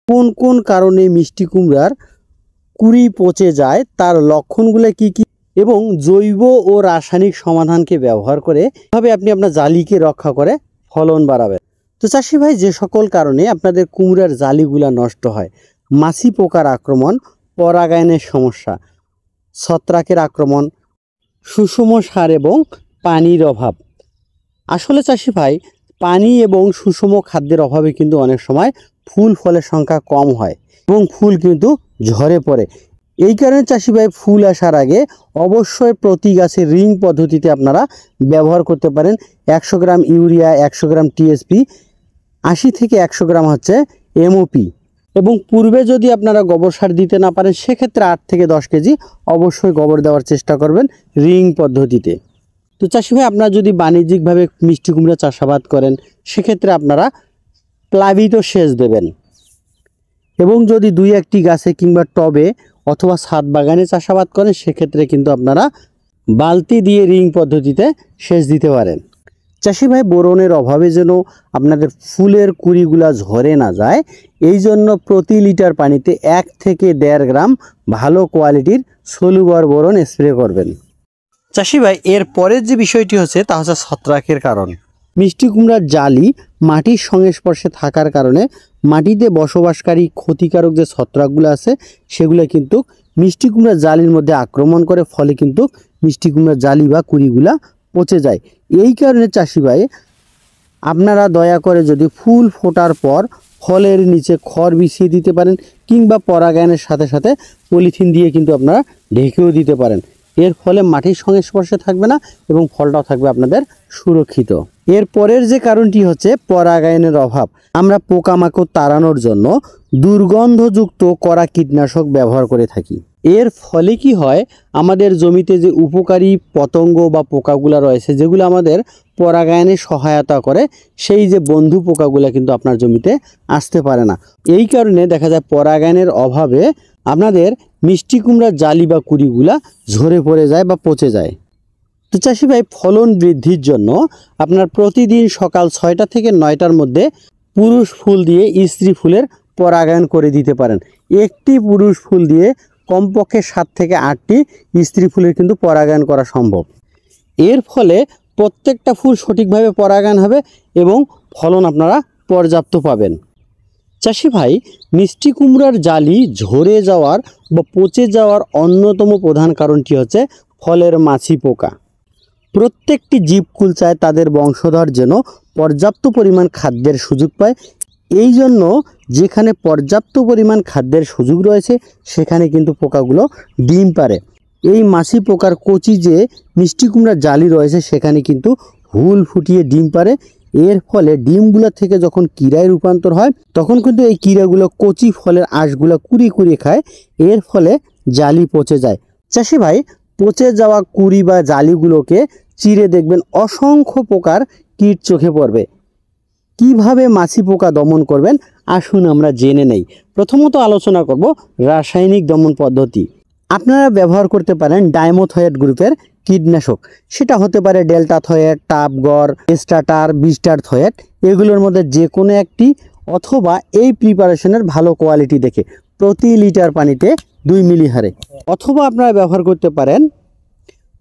কোন কোন কারণে মিষ্টি কুমড়ার কুড়ি পচে যায়, তার লক্ষণগুলো কি কি, এবং জৈব ও রাসায়নিক সমাধানকে ব্যবহার করে কিভাবে আপনি আপনার জালিকে রক্ষা করে ফলন বাড়াবেন। তো চাষি ভাই, যে সকল কারণে আপনাদের কুমড়ার জালিগুলা নষ্ট হয়: মাছি পোকার আক্রমণ, পরাগায়নের সমস্যা, ছত্রাকের আক্রমণ, সুষম সার এবং পানির অভাব। আসলে চাষি ভাই, পানি এবং সুষম খাদ্যের অভাবে কিন্তু অনেক সময় ফুল ফলের সংখ্যা কম হয় এবং ফুল কিন্তু ঝরে পড়ে। এই কারণে চাষি ভাই, ফুল আসার আগে অবশ্যই প্রতি গাছে রিং পদ্ধতিতে আপনারা ব্যবহার করতে পারেন। 100 গ্রাম ইউরিয়া, 100 গ্রাম টিএসপি, 80 থেকে 100 গ্রাম হচ্ছে এমওপি। এবং পূর্বে যদি আপনারা গোবর সার দিতে না পারেন, সেক্ষেত্রে 8 থেকে 10 কেজি অবশ্যই গোবর দেওয়ার চেষ্টা করবেন রিং পদ্ধতিতে। তো চাষি ভাই, আপনারা যদি বাণিজ্যিকভাবে মিষ্টি কুমড়া চাষাবাদ করেন, সেক্ষেত্রে আপনারা প্লাবিত সেচ দেবেন। এবং যদি 2-1টি গাছে কিংবা টবে অথবা ছাদ বাগানে চাষাবাদ করেন, সেক্ষেত্রে কিন্তু আপনারা বালতি দিয়ে রিং পদ্ধতিতে সেচ দিতে পারেন। চাষি ভাই, বোরনের অভাবে যেন আপনাদের ফুলের কুড়িগুলা ঝরে না যায়, এই জন্য প্রতি লিটার পানিতে 1 থেকে 1.5 গ্রাম ভালো কোয়ালিটির সলুবর বোরন স্প্রে করবেন। চাষি ভাই, এর পরের যে বিষয়টি হচ্ছে তা হচ্ছে ছত্রাকের কারণ। মিষ্টি কুমড়ার জালি মাটির সংস্পর্শে থাকার কারণে মাটিতে বসবাসকারী ক্ষতিকারক যে ছত্রাকগুলো আছে, সেগুলো কিন্তু মিষ্টি কুমড়ার জালির মধ্যে আক্রমণ করে, ফলে কিন্তু মিষ্টি কুমড়ার জালি বা কুড়িগুলা পচে যায়। এই কারণে চাষি ভাই, আপনারা দয়া করে যদি ফুল ফোটার পর ফলের নিচে খড় বিছিয়ে দিতে পারেন, কিংবা পরাগায়নের সাথে সাথে পলিথিন দিয়ে কিন্তু আপনারা ঢেকেও দিতে পারেন। এর ফলে মাটির সংস্পর্শে থাকবে না এবং ফলটাও থাকবে আপনাদের সুরক্ষিত। এর পরের যে কারণটি হচ্ছে পরাগায়নের অভাব। আমরা পোকামাকড় তাড়ানোর জন্য দুর্গন্ধযুক্ত কড়া কীটনাশক ব্যবহার করে থাকি। এর ফলে কি হয়, আমাদের জমিতে যে উপকারী পতঙ্গ বা পোকাগুলো রয়েছে, যেগুলো আমাদের পরাগায়নে সহায়তা করে, সেই যে বন্ধু পোকাগুলো কিন্তু আপনার জমিতে আসতে পারে না। এই কারণে দেখা যায় পরাগায়নের অভাবে আপনাদের মিষ্টি কুমড়ার জালি বা কুড়িগুলা ঝরে পড়ে যায় বা পচে যায়। তো চাষি ভাই, ফলন বৃদ্ধির জন্য আপনার প্রতিদিন সকাল 6টা থেকে 9টার মধ্যে পুরুষ ফুল দিয়ে স্ত্রী ফুলের পরাগায়ন করে দিতে পারেন। একটি পুরুষ ফুল দিয়ে কমপক্ষে 7 থেকে 8টি স্ত্রী ফুলের কিন্তু পরাগায়ন করা সম্ভব। এর ফলে প্রত্যেকটা ফুল সঠিকভাবে পরাগায়ন হবে এবং ফলন আপনারা পর্যাপ্ত পাবেন। চাষি ভাই, মিষ্টি কুমড়ার জালি ঝরে যাওয়ার বা পচে যাওয়ার অন্যতম প্রধান কারণটি হচ্ছে ফলের মাছি পোকা। প্রত্যেকটি জীবকুল চায় তাদের বংশধর যেন পর্যাপ্ত পরিমাণ খাদ্যের সুযোগ পায়। এই জন্য যেখানে পর্যাপ্ত পরিমাণ খাদ্যের সুযোগ রয়েছে, সেখানে কিন্তু পোকাগুলো ডিম পাড়ে। এই মাছি পোকার কচি যে মিষ্টি কুমড়ার জালি রয়েছে, সেখানে কিন্তু হুল ফুটিয়ে ডিম পাড়ে। এর ফলে ডিমগুলো থেকে যখন কীড়ায় রূপান্তর হয়, তখন কিন্তু এই কীড়াগুলো কচি ফলের আঁশগুলো কুড়িয়ে খায়। এর ফলে জালি পচে যায়। চাষি ভাই, পচে যাওয়া কুড়ি বা জালিগুলোকে চিরে দেখবেন অসংখ্য প্রকার কীট চোখে পড়বে। কিভাবে মাছি পোকা দমন করবেন, আসুন আমরা জেনে নেই। প্রথমত আলোচনা করব রাসায়নিক দমন পদ্ধতি। আপনারা ব্যবহার করতে পারেন ডাইমোথয়েট গ্রুপের কীটনাশক। সেটা হতে পারে ডেল্টাথয়েট, টাপগর, স্টার্টার, বিস্টার থয়েট। এগুলোর মধ্যে যে কোনো একটি, অথবা এই প্রিপারেশনের ভালো কোয়ালিটি দেখে প্রতি লিটার পানিতে 2 মিলি হারে। অথবা আপনারা ব্যবহার করতে পারেন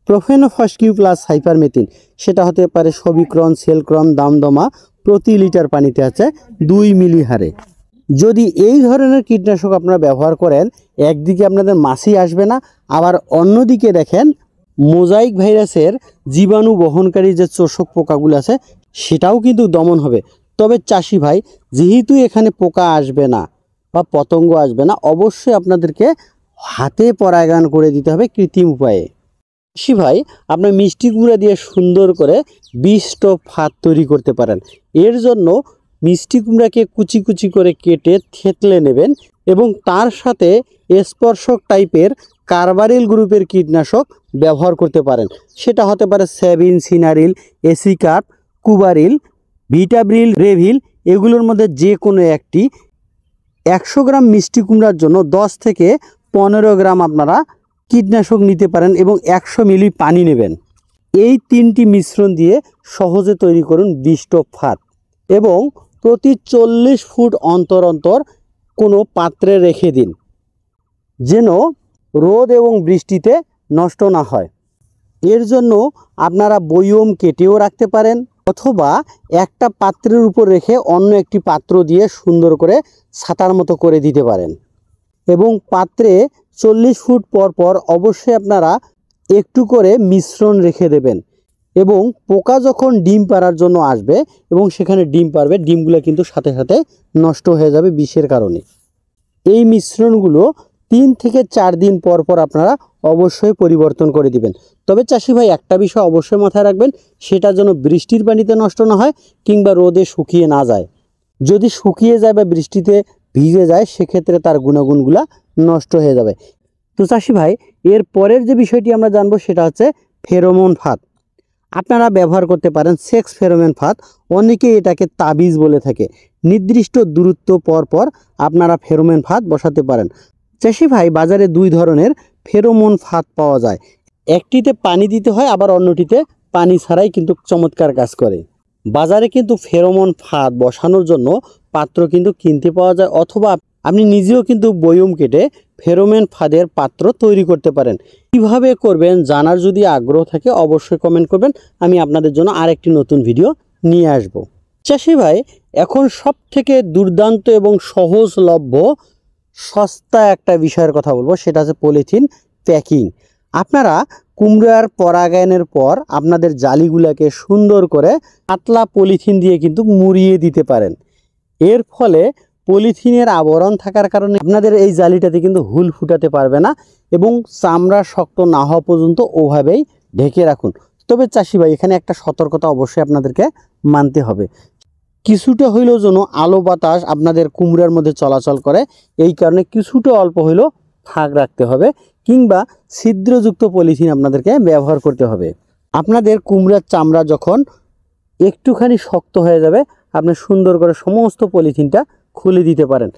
প্রোফেনোফসকিউ প্লাস সাইপারমেথিন। সেটা হতে পারে সবিক্রন, সেলক্রন, দামদমা। প্রতি লিটার পানিতে আছে 2 মিলি হারে। যদি এই ধরনের কীটনাশক আপনারা ব্যবহার করেন, একদিকে আপনাদের মাছি আসবে না, আবার অন্যদিকে দেখেন মোজাইক ভাইরাসের জীবাণু বহনকারী যে চোষক পোকাগুলো আছে, সেটাও কিন্তু দমন হবে। তবে চাষি ভাই, যেহেতু এখানে পোকা আসবে না বা পতঙ্গ আসবে না, অবশ্যই আপনাদেরকে হাতে পরাগায়ন করে দিতে হবে কৃত্রিম উপায়ে। চাষি ভাই, আপনার মিষ্টি কুমড়া দিয়ে সুন্দর করে বীজটপ ফাঁদ তৈরি করতে পারেন। এর জন্য মিষ্টি কুমড়াকে কুচি কুচি করে কেটে থেতলে নেবেন এবং তার সাথে স্পর্শক টাইপের কার্বারিল গ্রুপের কীটনাশক ব্যবহার করতে পারেন। সেটা হতে পারে সেভিন, সিনারিল, এসিকার্প, কুবারিল, ভিটাব্রিল, রেভিল। এগুলোর মধ্যে যে কোনো একটি 100 গ্রাম মিষ্টি কুমড়ার জন্য 10 থেকে 15 গ্রাম আপনারা কীটনাশক নিতে পারেন এবং 100 মিলি পানি নেবেন। এই 3টি মিশ্রণ দিয়ে সহজে তৈরি করুন বীজটপ ফাঁদ এবং প্রতি 40 ফুট অন্তর অন্তর কোনো পাত্রে রেখে দিন, যেন রোদ এবং বৃষ্টিতে নষ্ট না হয়। এর জন্য আপনারা বয়ম কেটেও রাখতে পারেন, অথবা একটা পাত্রের উপর রেখে অন্য একটি পাত্র দিয়ে সুন্দর করে ছাতার মতো করে দিতে পারেন। এবং পাত্রে 40 ফুট পর পর অবশ্যই আপনারা একটু করে মিশ্রণ রেখে দেবেন। এবং পোকা যখন ডিম পাড়ার জন্য আসবে এবং সেখানে ডিম পারবে, ডিমগুলো কিন্তু সাথে সাথে নষ্ট হয়ে যাবে বিষের কারণে। এই মিশ্রণগুলো 3 থেকে 4 দিন পর পর আপনারা অবশ্যই পরিবর্তন করে দিবেন। তবে চাষি ভাই একটা বিষয় অবশ্যই মাথায় রাখবেন, সেটা যেন বৃষ্টির পানিতে নষ্ট না হয় কিংবা রোদে শুকিয়ে না যায়। যদি শুকিয়ে যায় বা বৃষ্টিতে ভিজে যায় সেক্ষেত্রে তার গুণাগুণগুলা নষ্ট হয়ে যাবে। তো চাষি ভাই, এর পরের যে বিষয়টি আমরা জানবো সেটা হচ্ছে ফেরোমন ফাঁদ। আপনারা ব্যবহার করতে পারেন সেক্স ফেরোমন ফাঁদ, অনেকে এটাকে তাবিজ বলে থাকে। নির্দিষ্ট দূরত্ব পর পর আপনারা ফেরোমন ফাঁদ বসাতে পারেন। চাষি ভাই, বাজারে 2 ধরনের ফেরোমন ফাঁদ পাওয়া যায়। একটিতে পানি দিতে হয়, আবার অন্যটিতে পানি ছাড়াই কিন্তু চমৎকার কাজ করে। বাজারে কিন্তু ফেরোমন ফাঁদ বসানোর জন্য পাত্র কিন্তু কিনতে পাওয়া যায়, অথবা আপনি নিজেও কিন্তু বয়ম কেটে ফেরোমন ফাঁদের পাত্র তৈরি করতে পারেন। কিভাবে করবেন জানার যদি আগ্রহ থাকে অবশ্যই কমেন্ট করবেন, আমি আপনাদের জন্য আরেকটি নতুন ভিডিও নিয়ে আসব। চাষি ভাই, এখন সব থেকে দুর্দান্ত এবং সহজলভ্য সস্তা একটা বিষয়ের কথা বলবো, সেটা হচ্ছে পলিথিন প্যাকিং। আপনারা কুমড়ার পরাগায়নের পর আপনাদের জালিগুলোকে সুন্দর করে পাতলা পলিথিন দিয়ে কিন্তু মুড়িয়ে দিতে পারেন। এর ফলে পলিথিনের আবরণ থাকার কারণে আপনাদের এই জালিটাতে কিন্তু হুল ফুটাতে পারবে না, এবং চামড়া শক্ত না হওয়া পর্যন্ত ওভাবেই ঢেকে রাখুন। তবে চাষি ভাই, এখানে একটা সতর্কতা অবশ্যই আপনাদেরকে মানতে হবে। কিছুটা হইলেও যেন আলো বাতাস আপনাদের কুমড়ার মধ্যে চলাচল করে, এই কারণে কিছুটা অল্প হইলেও ফাঁক রাখতে হবে, কিংবা ছিদ্রযুক্ত পলিথিন আপনাদেরকে ব্যবহার করতে হবে। আপনাদের কুমড়ার চামড়া যখন একটুখানি শক্ত হয়ে যাবে, আপনি সুন্দর করে সমস্ত পলিথিনটা খুলে দিতে পারেন।